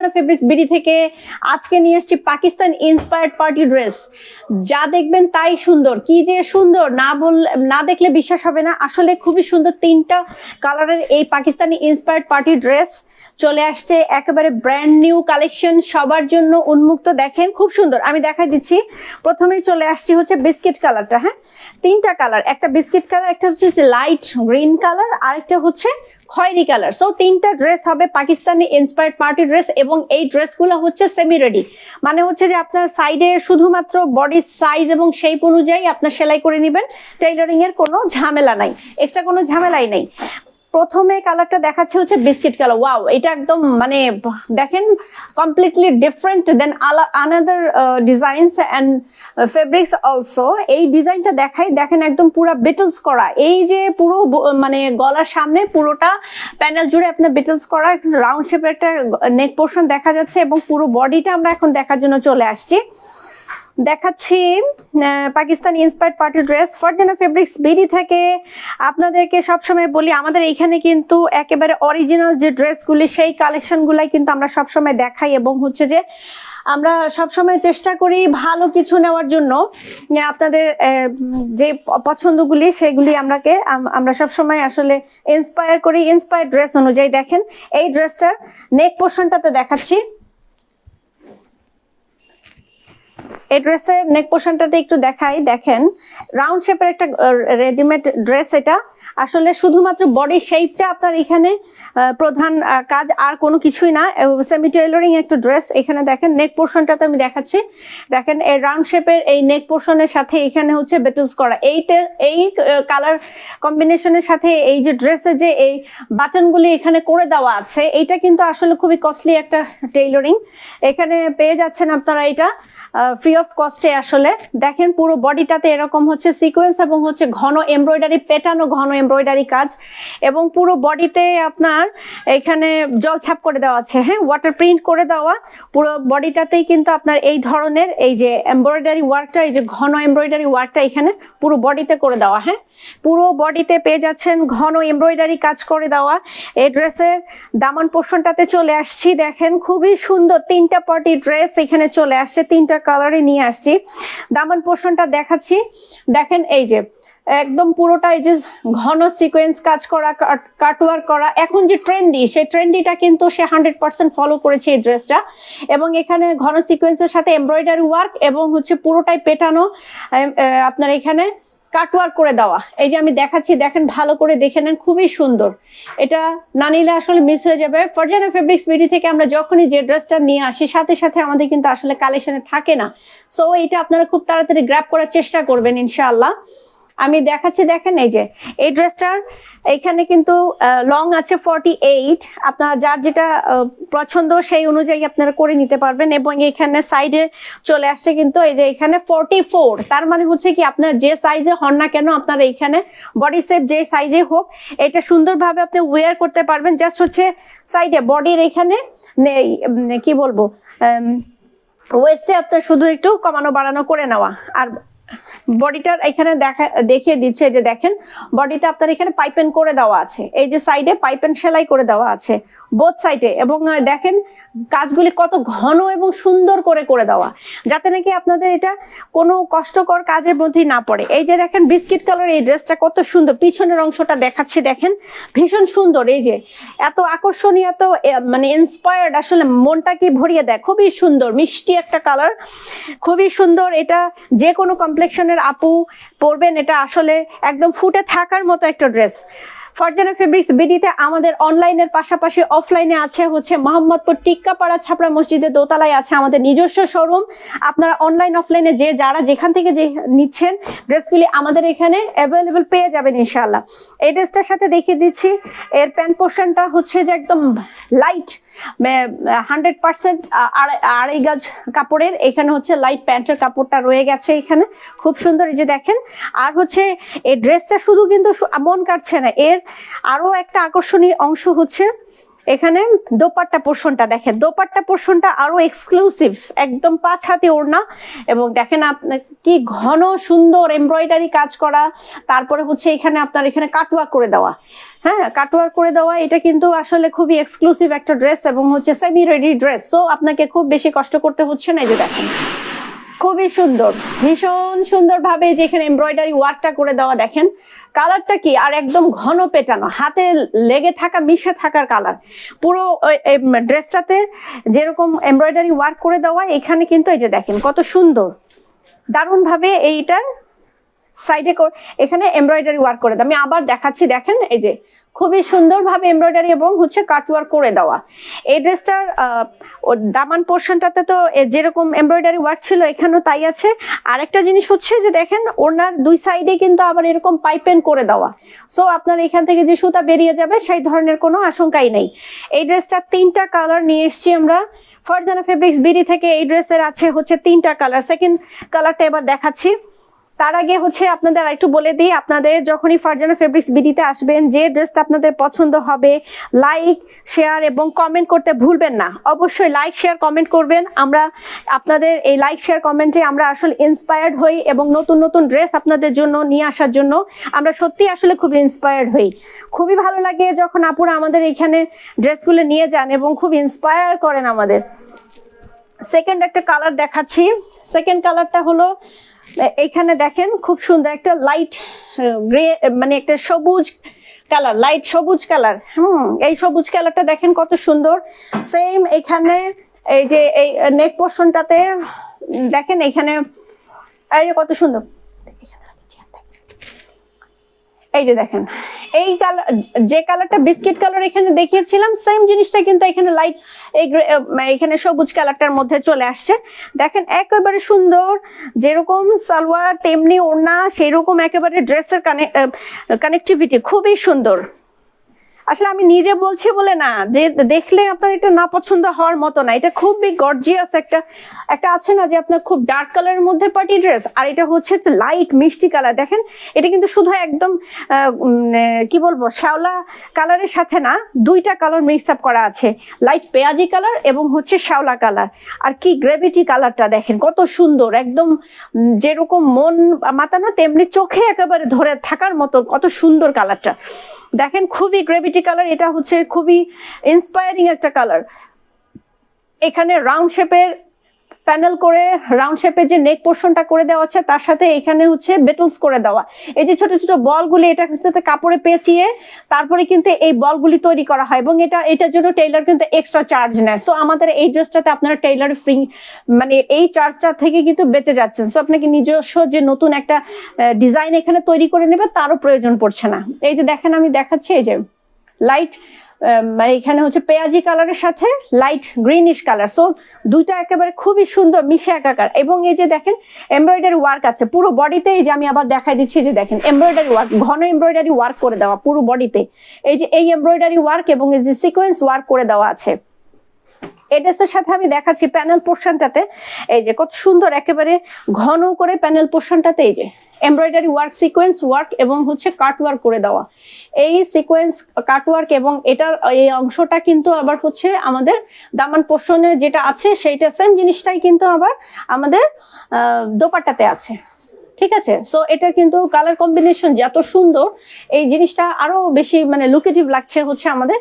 Fabrics BD থেকে আজকে নিয়ে এসেছি পাকিস্তান ইন্সপায়ার্ড পার্টি ড্রেস। যা দেখবেন তাই সুন্দর, কি যে সুন্দর না দেখলে বিশ্বাস হবে না। আসলে খুবই সুন্দর, তিনটা কালারের এই পাকিস্তানি ইন্সপায়ার্ড পার্টি ড্রেস চলে আসছে, একেবারে ব্র্যান্ড নিউ কালেকশন, সবার জন্য উন্মুক্ত। দেখেন খুব সুন্দর, আমি দেখাই দিচ্ছি। প্রথমেই চলে আসছি হচ্ছে বিস্কিট কালারটা। হ্যাঁ, তিনটা কালার, একটা বিস্কিট কালার, একটা হচ্ছে লাইট গ্রিন কালার, আরেকটা হচ্ছে খয়েরি কালার। সো তিনটা ড্রেস হবে পাকিস্তানি ইন্সপায়ার্ড পার্টি ড্রেস, এবং এই ড্রেসগুলো হচ্ছে সেমি রেডি, মানে হচ্ছে যে আপনার সাইডে শুধুমাত্র বডি সাইজ এবং শেপ অনুযায়ী আপনার সেলাই করে নেবেন। টেইলরিং এর কোনো ঝামেলা নাই, এক্সট্রা কোনো ঝামেলাই নেই। প্রথমে কালারটা দেখাচ্ছে হচ্ছে বিস্কিট কালার। ওয়াও, এটা একদম মানে দেখেন completely different then another designs and fabrics also. এই ডিজাইনটা দেখেন একদম পুরো বিটলস করা, এই যে পুরো মানে গলার সামনে পুরোটা প্যানেল জুড়ে আপনার বিটলস করা রাউন্ড শেপের একটা নেক পোর্শন দেখা যাচ্ছে, এবং পুরো বডিটা আমরা এখন দেখার জন্য চলে আসছি। দেখাচ্ছি Pakistani inspired party dress Farzana fabrics BD থেকে। আপনাদেরকে সবসময় বলি, আমাদের এইখানে কিন্তু একেবারে অরিজিনাল যে ড্রেসগুলি সেই কালেকশনগুলাই কিন্তু আমরা সবসময় দেখাই, এবং হচ্ছে যে আমরা সবসময় চেষ্টা করি ভালো কিছু নেওয়ার জন্য। আপনাদের যে পছন্দগুলি সেগুলি আমরা সবসময় আসলে ইন্সপায়ার করি, ইন্সপায়ার ড্রেস অনুযায়ী। দেখেন এই ড্রেসটার নেক পোর্শনটাতে দেখাচ্ছি। এই ড্রেসের নেক পোর্শনটাতে একটু দেখাই। দেখেন রাউন্ড শেপের একটা রেডিমেড ড্রেস। এটা আসলে শুধুমাত্র বডি শেপটা আপনার এখানে প্রধান কাজ, আর কোনো কিছুই না। সেমি টেইলরিং একটা ড্রেস। এখানে দেখেন নেক পোর্শনটাতে আমি দেখাচ্ছি। দেখেন এই রাউন্ড শেপের এই নেক পোর্শনের সাথে এখানে হচ্ছে বেটলস করা, এই কালার কম্বিনেশনের সাথে এই যে ড্রেসে যে এই বাটনগুলি এখানে করে দেওয়া আছে, এইটা কিন্তু আসলে খুবই কস্টলি একটা টেইলরিং। এখানে পেয়ে যাচ্ছেন আপনারা এটা ফ্রি অফ কস্টে। আসলে দেখেন পুরো বডিটাতে এরকম হচ্ছে সিকোয়েন্স এবং হচ্ছে ঘন এমব্রয়ডারি, পেটানো ঘন এমব্রয়ডারি কাজ, এবং পুরো বডিতে আপনার এখানে জলছাপ করে দেওয়া আছে। হ্যাঁ, ওয়াটার প্রিন্ট করে দেওয়া পুরো বডিটাতেই কিন্তু আপনার এই ধরনের এই যে এমব্রয়ডারি ওয়ার্কটা, এই যে ঘন এমব্রয়ডারি ওয়ার্কটা এখানে পুরো বডিতে করে দেওয়া। হ্যাঁ, পুরো বডিতে পেয়ে যাচ্ছেন ঘন এমব্রয়ডারি কাজ করে দেওয়া। এই ড্রেসের দামান পোর্শনটাতে চলে আসছি। দেখেন খুবই সুন্দর তিনটা পার্টি ড্রেস এখানে চলে আসছে, তিনটা কালারে নিয়ে আসছি। দামান পোর্শনটা দেখাচ্ছি। দেখেন এই যে একদম পুরোটা এই যে ঘন সিকোয়েন্স কাজ করা, কাটওয়ার্ক করা। এখন যে ট্রেন্ডি, সেই ট্রেন্ডিটা কিন্তু সে 100% ফলো করেছে এই ড্রেসটা, এবং এখানে ঘন সিকোয়েন্সের সাথে এমব্রয়ডারি ওয়ার্ক এবং হচ্ছে পুরোটাই পেটানো আপনার এখানে কাটওয়ার্ক করে দেওয়া। এই যে আমি দেখাচ্ছি, দেখেন ভালো করে দেখে নেন, খুবই সুন্দর। এটা না নিলে আসলে মিস হয়ে যাবে। ফারজানা ফেব্রিক্স বিডি থেকে আমরা যখনই যে ড্রেসটা নিয়ে আসি, সাথে সাথে আমাদের কিন্তু আসলে কালেকশনে থাকে না। সো এটা আপনারা খুব তাড়াতাড়ি গ্র্যাব করার চেষ্টা করবেন ইনশাআল্লাহ। আমি দেখাচ্ছি। দেখেন এই যে এই ড্রেসটার এখানে কিন্তু লং আছে 48। আপনারা যার যেটা পছন্দ সেই অনুযায়ী আপনারা করে নিতে পারবেন, এবং এখানে সাইডে চলে আসছে কিন্তু এই যে এখানে 44। তার মানে হচ্ছে কি আপনার যে সাইজে হন না কেন, আপনার এইখানে বডি শেপ যে সাইজে হোক, এটা সুন্দরভাবে আপনি ওয়্যার করতে পারবেন। জাস্ট হচ্ছে সাইডে বডির এখানে কি বলবো ওয়েস্টে আপনার শুধু একটু কমানো বাড়ানো করে নেওয়া। আর বডিটার এখানে দেখিয়ে দিচ্ছে যে দেখেন বডিতে আপনার এখানে পাইপেন করে দেওয়া আছে, এই যে সাইডে পাইপেন সেলাই করে দেওয়া আছে বোথ সাইডে, এবং দেখেন কাজগুলি কত ঘন এবং সুন্দর করে দেওয়া, যাতে নাকি আপনাদের এটা কোনো কষ্টকর কাজের মধ্যেই না পড়ে। এই যে দেখেন বিস্কিট কালার এই ড্রেসটা কত সুন্দর, পিছনের অংশটা দেখাচ্ছি। দেখেন ভীষণ সুন্দর, এই যে এত আকর্ষণীয়, এত মানে ইন্সপায়ার্ড, আসলে মনটা কি ভরিয়ে দেয়। খুবই সুন্দর মিষ্টি একটা কালার, খুবই সুন্দর। এটা যে কোনো কমপ্লেক্সনের আপু পরবেন, এটা আসলে একদম ফুটে থাকার মতো একটা ড্রেস। ফারজানা ফেব্রিক্স বিডিতে আমাদের অনলাইনের পাশাপাশি অফলাইনে আছে হচ্ছে মোহাম্মদপুর টিক্কাপাড়া ছাপড়া মসজিদের দোতলায় আছে আমাদের নিজস্ব শোরুম। আপনারা অনলাইন অফলাইনে যারা যেখান থেকে যে নিচ্ছেন ড্রেসগুলি আমাদের এখানে অ্যাভেলেবেল পেয়ে যাবেন ইনশাআল্লাহ। এই ড্রেসটার সাথে দেখিয়ে দিচ্ছি, এর প্যান্ট পোর্শনটা হচ্ছে যে একদম লাইট 100% আড়াই গজ কাপড়ের, এখানে হচ্ছে লাইট প্যান্টের কাপড়টা রয়ে গেছে এখানে, খুব সুন্দর। এই যে দেখেন, আর হচ্ছে এই ড্রেসটা শুধু কিন্তু মন কাটছে না, এর আরো একটা আকর্ষণীয় অংশ হচ্ছে এখানে দোপাট্টা পোর্শনটা। দেখেন দোপাট্টা পোর্শনটা আরো এক্সক্লুসিভ, একদম 5 হাতে ওড়না, এবং দেখেন আপনার কি ঘন সুন্দর এমব্রয়ডারি কাজ করা, তারপরে হচ্ছে এখানে আপনার এখানে কাটওয়ার্ক করে দেওয়া। হ্যাঁ, কাটওয়ার্ক করে দেওয়া, এটা কিন্তু আসলে খুবই এক্সক্লুসিভ একটা ড্রেস এবং হচ্ছে সেমি রেডি ড্রেস, সো আপনাকে খুব বেশি কষ্ট করতে হচ্ছে না। এই যে দেখেন খুবই সুন্দর, ভীষণ সুন্দর ভাবে যেখানে এমব্রয়ডারি ওয়ার্কটা করে দেওয়া, দেখেন কালারটা কি, আর একদম ঘন পেটানো, হাতে লেগে থাকা, মিশে থাকার কালার। পুরো ড্রেসটাতে যেরকম এমব্রয়ডারি ওয়ার্ক করে দেওয়া, এখানে কিন্তু এই যে দেখেন কত সুন্দর, দারুণ ভাবে এইটার সাইডে এখানে এমব্রয়ডারি ওয়ার্ক করে দেওয়া। আমি আবার দেখাচ্ছি, দেখেন এই যে খুবই সুন্দরভাবে এমব্রয়ডারি এবং হচ্ছে কাটওয়ার্ক করে দেওয়া। এই ড্রেসটার দামান পোর্শনটাতে তো যেরকম এমব্রয়ডারি ওয়ার্ক ছিল এখানেও তাই আছে। আরেকটা জিনিস হচ্ছে যে দেখেন ওনার দুই সাইডে কিন্তু আবার এরকম পাইপেন করে দেওয়া, সো আপনার এখান থেকে যে সুতা বেরিয়ে যাবে সেই ধরনের কোনো আশঙ্কাই নেই। এই ড্রেসটার 3টা কালার নিয়ে এসেছি আমরা ফারজানা ফেব্রিক্স বিডি থেকে। এই ড্রেসের আছে হচ্ছে 3টা কালার, সেকেন্ড কালারটা এবার দেখাচ্ছি। তার আগে হচ্ছে আপনাদের আরেকটু বলে দিই, আপনাদের যখনই ফারজানা ফেব্রিক্স বিডিতে আসবেন, যে ড্রেসটা আপনাদের পছন্দ হবে লাইক শেয়ার এবং কমেন্ট করতে ভুলবেন না। অবশ্যই লাইক শেয়ার কমেন্ট করবেন, আমরা আপনাদের এই লাইক শেয়ার কমেন্টে আমরা আসলে ইন্সপায়ার্ড হই এবং নতুন নতুন ড্রেস আপনাদের জন্য নিয়ে আসার জন্য আমরা সত্যি আসলে খুব ইন্সপায়ার্ড হই। খুবই ভালো লাগে যখন আপুরা আমাদের এখানে ড্রেসগুলো নিয়ে যান এবং খুব ইন্সপায়ার করেন আমাদের। সেকেন্ড একটা কালার দেখাচ্ছি, সেকেন্ড কালারটা হলো এইখানে দেখেন খুব সুন্দর একটা লাইট গ্রে, মানে একটা সবুজ কালার, লাইট সবুজ কালার। এই সবুজ কালারটা দেখেন কত সুন্দর। সেম এখানে এই যে এই নেক পোর্শনটাতে দেখেন এখানে কত সুন্দর, এই যে দেখেন এই কালার, যে কালারটা বিস্কিট কালার এখানে দেখিয়েছিলাম সেম জিনিসটা কিন্তু এখানে লাইট এখানে সবুজ কালারটার মধ্যে চলে আসছে। দেখেন একেবারে সুন্দর, যেরকম সালোয়ার তেমনি ওড়না, সেরকম একেবারে ড্রেসের কানেক্টিভিটি খুবই সুন্দর। আসলে আমি নিজে বলছি বলে না যে দেখলে আপনার এটা না পছন্দ হওয়ার মতো না, এটা খুবই গর্জিয়াস একটা আছে না যে আপনার খুব ডার্ক কালারের মধ্যে পার্টি ড্রেস, আর এটা হচ্ছে লাইট মিষ্টি কালার। দেখেন এটা কিন্তু শুধু একদম কি বলবো শ্যাওলা কালারের সাথে না, 2টা কালার মিক্স আপ করা আছে, লাইট পেঁয়াজি কালার এবং হচ্ছে শ্যাওলা কালার। আর কি গ্রেভিটি কালারটা দেখেন কত সুন্দর, একদম যেরকম মন মাতানো তেমনি চোখে একেবারে ধরে থাকার মতো কত সুন্দর কালারটা। দেখেন খুবই গ্রেভিটি কালার, এটা হচ্ছে খুবই ইন্সপায়ারিং একটা কালার। এখানে রাউন্ড শেপের প্যানেল করে, রাউন্ড শেপের যে নেক পোর্শনটা করে দেওয়া আছে তার সাথে এখানে হচ্ছে বেটলস করে দেওয়া, এই যে ছোট ছোট বলগুলি, এটা হচ্ছে কাপড়ে পেঁচিয়ে তারপরে কিন্তু এই বলগুলি তৈরি করা হয় এবং এটার জন্য টেইলার কিন্তু এক্সট্রা চার্জ নেয়। সো আমাদের এই ড্রেসটাতে আপনারা টেইলার ফ্রি, মানে এই চার্জটা থেকে কিন্তু বেঁচে যাচ্ছেন। সো আপনাকে নিজস্ব যে নতুন একটা ডিজাইন এখানে তৈরি করে নেবে তারও প্রয়োজন পড়ছে না। এই যে দেখেন আমি দেখাচ্ছি, এই যে লাইট মানে এখানে হচ্ছে পেঁয়াজি কালারের সাথে লাইট গ্রিনিশ কালার, সো 2টা একেবারে খুবই সুন্দর মিশে একাকার। এবং এই যে দেখেন এমব্রয়ডারি ওয়ার্ক আছে পুরো বডিতে, এই যে আমি আবার দেখাই দিচ্ছি, যে দেখেন এমব্রয়ডারি ওয়ার্ক, ঘন এমব্রয়ডারি ওয়ার্ক করে দেওয়া পুরো বডিতে, এই যে এই এমব্রয়ডারি ওয়ার্ক এবং এই যে সিকোয়েন্স ওয়ার্ক করে দেওয়া আছে। এই ড্রেসের সাথে আমি দেখাচ্ছি প্যানেল পোর্শনটাতে, এই যে কত সুন্দর একেবারে ঘন করে প্যানেল পোর্শনটাতে এই যে এমব্রয়ডারি ওয়ার্ক, সিকোয়েন্স ওয়ার্ক এবং হচ্ছে কাট ওয়ার্ক করে দেওয়া। এই সিকোয়েন্স কাট ওয়ার্ক এবং এটার এই অংশটা কিন্তু আবার হচ্ছে আমাদের দামান পোর্শনে যেটা আছে সেইটা সেম জিনিসটাই কিন্তু আবার আমাদের দোপাট্টাতে আছে, ঠিক আছে। সো এটা কিন্তু কালার কম্বিনেশন যত সুন্দর, এই জিনিসটা আরো বেশি মানে লুকেটিভ লাগছে হচ্ছে আমাদের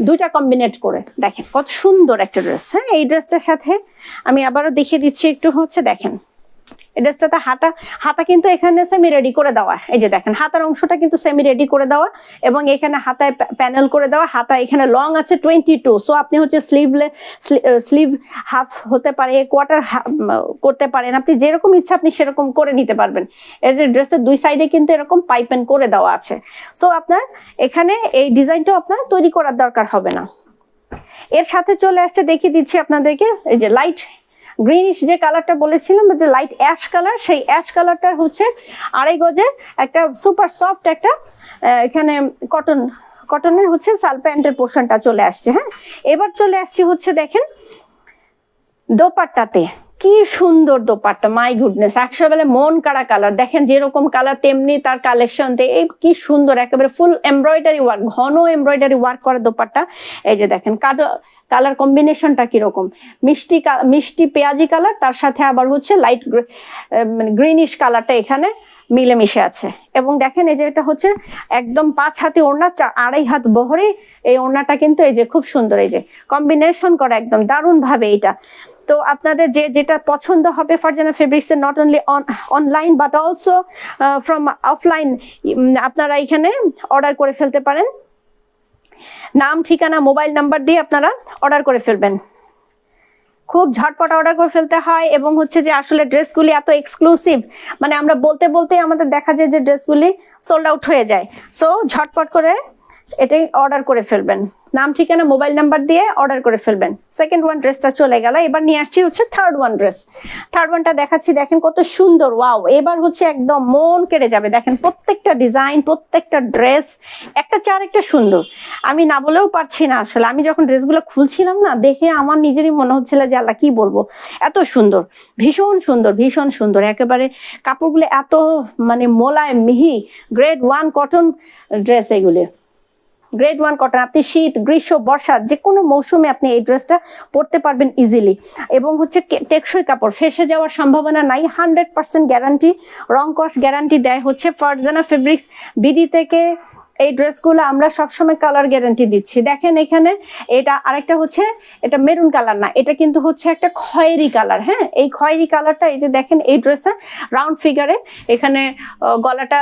2টা কম্বিনেট করে। দেখেন কত সুন্দর একটা ড্রেস। হ্যাঁ, এই ড্রেসটার সাথে আমি আবারও দেখিয়ে দিচ্ছি একটু, হচ্ছে দেখেন এই ড্রেসটাতে হাতা কিন্তু এখানে সেমি রেডি করে দেওয়া, এই যে দেখেন হাতার অংশটা কিন্তু সেমি রেডি করে দেওয়া এবং এখানে হাতায় প্যানেল করে দেওয়া। হাতা এখানে লং আছে 22, সো আপনি হচ্ছে স্লিভ হাফ হতে পারে, কোয়ার্টার করতে পারেন, আপনি যেরকম ইচ্ছা আপনি সেরকম করে নিতে পারবেন। এই যে ড্রেসের 2 সাইডে কিন্তু এরকম পাইপেন করে দেওয়া আছে, সো আপনার এখানে এই ডিজাইনটাও আপনার তৈরি করার দরকার হবে না। এর সাথে চলে আসছে, দেখিয়ে দিচ্ছি আপনাদেরকে, এই যে লাইট গ্রিনিশ যে কালারটা বলেছিলাম, যে লাইট অ্যাশ কালার, সেই অ্যাশ কালারটা হচ্ছে 2.5 গজে একটা সুপার সফট একটা এখানে কটনের হচ্ছে সাল প্যান্টের পোর্শনটা চলে আসছে। হ্যাঁ, এবার চলে আসছি হচ্ছে দেখেন দোপাট্টাতে, কি সুন্দর দোপাট্টা, মাই গুডনেস, একেবারে মন কাড়া কালার। দেখেন যেরকম কালার তেমনি তার কালেকশন, এই কি সুন্দর একেবারে ফুল এমব্রয়ডারি ওয়ার্ক, ঘন এমব্রয়ডারি ওয়ার্ক করা দোপাট্টা। এই যে দেখেন কালার কম্বিনেশনটা কিরকম, মিষ্টি পেঁয়াজি কালার, তার সাথে আবার হচ্ছে লাইট মানে গ্রিনিশ কালারটা এখানে মিলেমিশে আছে। এবং দেখেন এই যে এটা হচ্ছে একদম 5 হাতি ওড়না, 2.5 হাত বহরে এই ওড়নাটা কিন্তু এই যে খুব সুন্দর, এই যে কম্বিনেশন করা একদম দারুণ ভাবে এটা। তো আপনাদের যেটা পছন্দ হবে ফারজানা ফেব্রিক্স এর, not only online but also from offline, আপনারা এখানে অর্ডার করে ফেলতে পারেন। নাম, ঠিকানা, মোবাইল নাম্বার দিয়ে আপনারা অর্ডার করে ফেলবেন। খুব ঝটপট অর্ডার করে ফেলতে হয়। এবং হচ্ছে যে আসলে ড্রেসগুলি এত এক্সক্লুসিভ, মানে আমরা বলতে বলতে আমাদের দেখা যায় যে ড্রেসগুলি সোল্ড আউট হয়ে যায়। সো ঝটপট করে এটাই অর্ডার করে ফেলবেন, নাম, ঠিকানা, মোবাইল নাম্বার দিয়ে অর্ডার করে ফেলবেন। সেকেন্ড ওয়ান ড্রেসটা চলে গেল, এবার নিয়ে আসছি হচ্ছে থার্ড ওয়ান ড্রেস। থার্ড ওয়ানটা দেখাচ্ছি, দেখেন কত সুন্দর, ওয়াও, এবার হচ্ছে একদম মন কেড়ে যাবে। দেখেন প্রত্যেকটা ডিজাইন, প্রত্যেকটা ড্রেস একটা চার একটা সুন্দর। আমি না বলেও পারছি না আসলে, আমি যখন ড্রেসগুলো খুলছিলাম না, দেখে আমার নিজেরই মনে হচ্ছিল যে আল্লাহ কি বলবো, এত সুন্দর, ভীষণ সুন্দর, ভীষণ সুন্দর। একেবারে কাপড়গুলো এত মানে মোলায়েম, মিহি, গ্রেড 1 কটন ড্রেস এগুলি, গ্রেড 1 কটন। আপনি শীত, গ্রীষ্ম, বর্ষা যে কোনো মৌসুমে আপনি এই ড্রেসটা পরতে পারবেন ইজিলি। এবং হচ্ছে টেকসই কাপড়, ফেসে যাওয়ার সম্ভাবনা নাই, 100% গ্যারান্টি, রং কস গ্যারান্টি দেয় হচ্ছে ফারজানা ফেব্রিক্স বিডি থেকে। এই ড্রেসগুলো আমরা সবসময় কালার গ্যারান্টি দিচ্ছি। দেখেন এখানে এটা আরেকটা হচ্ছে, এটা মেরুন কালার না, এটা কিন্তু হচ্ছে একটা খয়েরি কালার। হ্যাঁ, এই খয়েরি কালারটা, এই যে দেখেন এই ড্রেসে রাউন্ড ফিগারে এখানে গলাটা,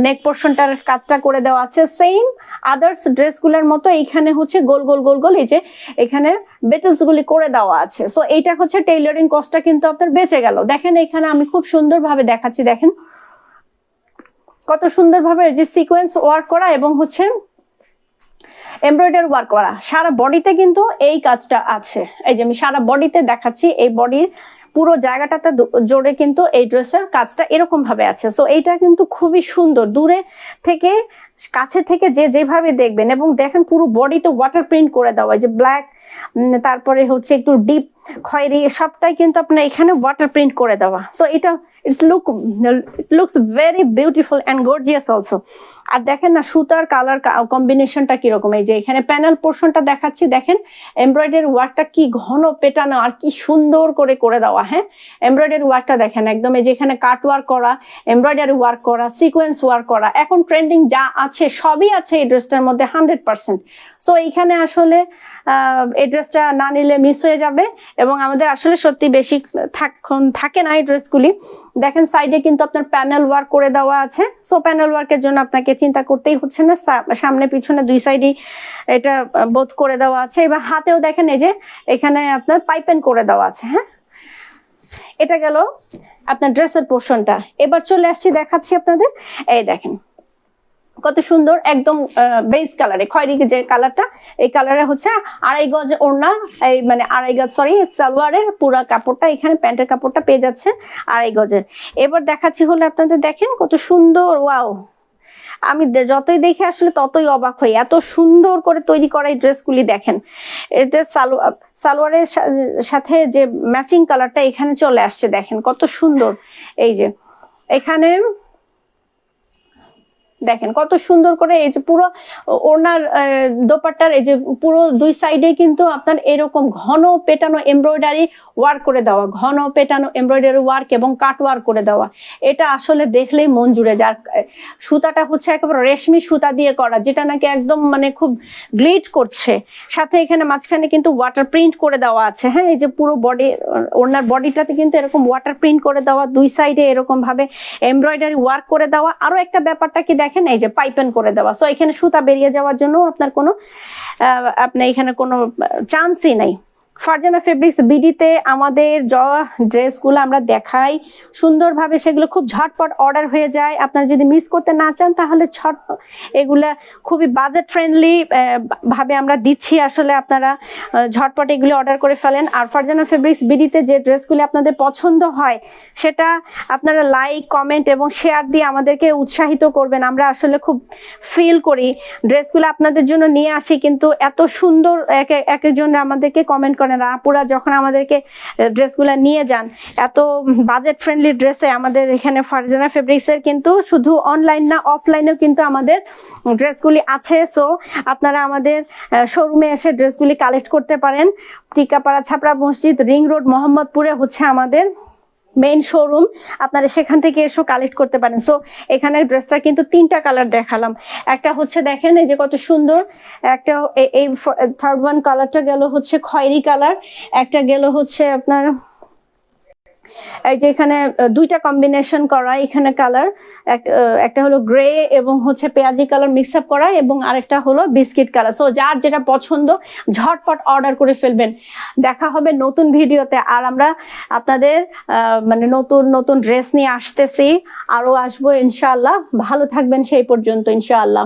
নেক পোর্শনটার কাজটা করে দেওয়া আছে সেম আদার্স ড্রেসগুলোর মতো। এইখানে হচ্ছে গোল গোল গোল গোল এই যে এখানে বেটেলস গুলি করে দেওয়া আছে। সো এইটা হচ্ছে টেইলরিং কস্টটা কিন্তু আপনার বেঁচে গেল। দেখেন এখানে আমি খুব সুন্দরভাবে দেখাচ্ছি, দেখেন কত সুন্দরভাবে যে সিকোয়েন্স ওয়ার্ক করা এবং হচ্ছে এমব্রয়ডারি ওয়ার্ক করা, সারা বডিতে কিন্তু এই কাজটা আছে। এই যে আমি সারা বডিতে দেখাচ্ছি, এই বডির পুরো জায়গাটাতে জোরে কিন্তু এই ড্রেসের কাজটা এরকম ভাবে আছে। সো এইটা কিন্তু খুবই সুন্দর, দূরে থেকে কাছে থেকে যেভাবে দেখবেন। এবং দেখেন পুরো বডিতে ওয়াটার প্রিন্ট করে দেওয়া, যে ব্ল্যাক, তারপরে হচ্ছে একটু ডিপ খয়েরি, সবটাই কিন্তু আপনার এখানে ওয়াটার প্রিন্ট করে দেওয়া। সো এটা looks very beautiful and gorgeous also. আর দেখেন না সুতার কালার কম্বিনেশনটা কিরকম, এই যে এখানে প্যানেল পোর্শনটা দেখাচ্ছি, দেখেন এমব্রয়ডারি ওয়ার্কটা কি ঘন পেটানো আর কি সুন্দর করে করে দেওয়া। হ্যাঁ, এমব্রয়ডারি ওয়ার্কটা দেখেন একদম, এই যে এখানে কাট ওয়ার্ক করা, এমব্রয়ডারি ওয়ার্ক করা, সিকোয়েন্স ওয়ার্ক করা, এখন ট্রেন্ডিং যা আছে সবই আছে এই ড্রেসটার মধ্যে 100%। সো এইখানে আসলে এই ড্রেসটা না নিলে মিস হয়ে যাবে। এবং আমাদের আসলে সত্যি বেশি থাকে না এই ড্রেসগুলি। দেখেন সাইডে কিন্তু আপনার প্যানেল ওয়ার্ক করে দেওয়া আছে। সো প্যানেল ওয়ার্কের জন্য আপনাকে চিন্তা করতেই হচ্ছে না, সামনে পিছনে দুই সাইডই এটা বোধ করে দেওয়া আছে। এবার হাতেও দেখেন এই যে এখানে আপনার পাইপেন করে দেওয়া আছে। হ্যাঁ, এটা গেল আপনার ড্রেসের পোর্শনটা। এবার চলে আসছি, দেখাচ্ছি আপনাদের, এই দেখেন কত সুন্দর একদম বেজ কালারে, খয়েরি যে কালারটা, এই কালারে হচ্ছে 2.5 গজ ওড়না, এই মানে 2.5 গজ সরি সালোয়ারের পুরা কাপড়টা, এখানে প্যান্টের কাপড়টা পেয়ে যাচ্ছে 2.5 গজের। এবার দেখাচ্ছি হলো আপনাদের, দেখেন কত সুন্দর, ওয়াও, আমি যতই দেখে আসলে ততই অবাক হই, এত সুন্দর করে তৈরি করা এই ড্রেসগুলি। দেখেন এতে সালোয়ারের সাথে যে ম্যাচিং কালারটা এখানে চলে আসছে, দেখেন কত সুন্দর। এই যে এখানে দেখেন কত সুন্দর করে এই যে পুরো ওড়নার দোপাট্টার এই যে পুরো দুই সাইডে কিন্তু আপনার এরকম ঘন পেটানো এমব্রয়ডারি ওয়ার্ক করে দেওয়া, ঘন পেটানো এমব্রয়ডারি ওয়ার্ক এবং কাট ওয়ার্ক করে দেওয়া। এটা আসলে দেখলেই মন জুড়ে যায়। সুতাটা হচ্ছে একেবারে রেশমি সুতা দিয়ে করা, যেটা নাকি একদম মানে খুব গ্লিট করছে। সাথে এখানে মাঝখানে কিন্তু ওয়াটার প্রিন্ট করে দেওয়া আছে। হ্যাঁ, এই যে পুরো বডি, ওড়নার বডিটাতে কিন্তু এরকম ওয়াটার প্রিন্ট করে দেওয়া, দুই সাইডে এরকম ভাবে এমব্রয়ডারি ওয়ার্ক করে দেওয়া। আরো একটা ব্যাপারটা কি দেখেন, এই যে পাইপেন করে দেওয়া। সো এখানে সুতা বেরিয়ে যাওয়ার জন্য আপনার কোনো এখানে কোনো চান্সই নাই। ফারজানা ফেব্রিক্স বিডিতে আমাদের ড্রেসগুলো আমরা দেখাই সুন্দরভাবে, সেগুলো খুব ঝটপট অর্ডার হয়ে যায়। আপনারা যদি মিস করতে না চান তাহলে এগুলা খুবই বাজেট ফ্রেন্ডলি ভাবে আমরা দিচ্ছি। আসলে আপনারা ঝটপট এগুলো অর্ডার করে ফেলেন। আর ফারজানা ফেব্রিক্স বিডিতে যে ড্রেসগুলো আপনাদের পছন্দ হয় সেটা আপনারা লাইক, কমেন্ট এবং শেয়ার দিয়ে আমাদেরকে উৎসাহিত করবেন। আমরা আসলে খুব ফিল করি ড্রেসগুলো আপনাদের জন্য নিয়ে আসি, কিন্তু এত সুন্দর এক একজন আমাদেরকে কমেন্ট করে না। আপুরা যখন আমাদেরকে ড্রেসগুলো নিয়ে যান, এত বাজেট ফ্রেন্ডলি ড্রেসে আমাদের এখানে ফারজানা ফেব্রিক্সের কিন্তু শুধু অনলাইন না অফলাইনেও কিন্তু আমাদের ড্রেসগুলি আছে। সো আপনারা আমাদের শোরুমে এসে ড্রেসগুলি কালেক্ট করতে পারেন। টিকাপাড়া ছাপড়া মসজিদ, রিং রোড, মোহাম্মদপুরে হচ্ছে আমাদের মেইন শোরুম, আপনারা সেখান থেকে এসে কালেক্ট করতে পারেন। সো এখানে ড্রেসটা কিন্তু 3টা কালার দেখালাম। একটা হচ্ছে দেখেন এই যে কত সুন্দর, একটা এই থার্ড ওয়ান কালারটা গেল হচ্ছে খয়েরি কালার, একটা গেল হচ্ছে আপনার এই যে এখানে 2টা কম্বিনেশন করা এখানে কালার, একটা হলো গ্রে এবং হচ্ছে পেঁয়াজি কালার মিক্স আপ করা, এবং আরেকটা হলো বিস্কিট কালার। সো যার যেটা পছন্দ ঝটপট অর্ডার করে ফেলবেন। দেখা হবে নতুন ভিডিওতে। আর আমরা আপনাদের মানে নতুন নতুন ড্রেস নিয়ে আসতেছি, আরো আসবো ইনশাআল্লাহ। ভালো থাকবেন সেই পর্যন্ত ইনশাআল্লাহ।